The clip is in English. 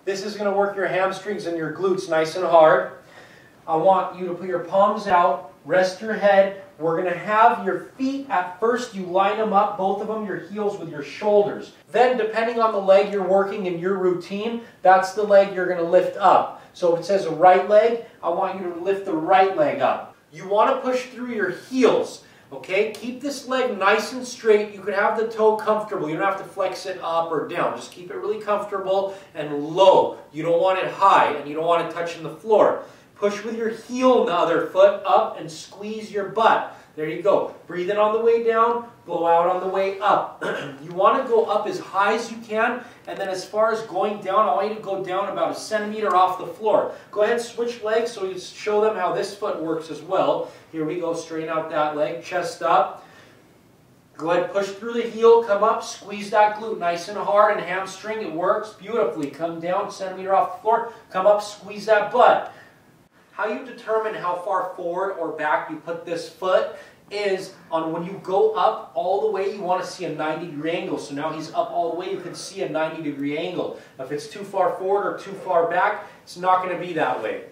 This is going to work your hamstrings and your glutes nice and hard. I want you to put your palms out, rest your head. We're going to have your feet, at first you line them up, both of them, your heels with your shoulders. Then depending on the leg you're working in your routine, that's the leg you're going to lift up. So if it says right leg, I want you to lift the right leg up. You want to push through your heels. Okay, keep this leg nice and straight. You can have the toe comfortable. You don't have to flex it up or down. Just keep it really comfortable and low. You don't want it high and you don't want it touching the floor. Push with your heel on the other foot up and squeeze your butt. There you go. Breathe in on the way down, blow out on the way up. You want to go up as high as you can, and then as far as going down, I want you to go down about 1 centimeter off the floor. Go ahead and switch legs so you show them how this foot works as well. Here we go, straighten out that leg, chest up. Go ahead, push through the heel, come up, squeeze that glute nice and hard and hamstring. It works beautifully. Come down 1 centimeter off the floor, come up, squeeze that butt. How you determine how far forward or back you put this foot is on when you go up all the way, you want to see a 90-degree angle. So now he's up all the way, you can see a 90-degree angle. If it's too far forward or too far back, it's not going to be that way.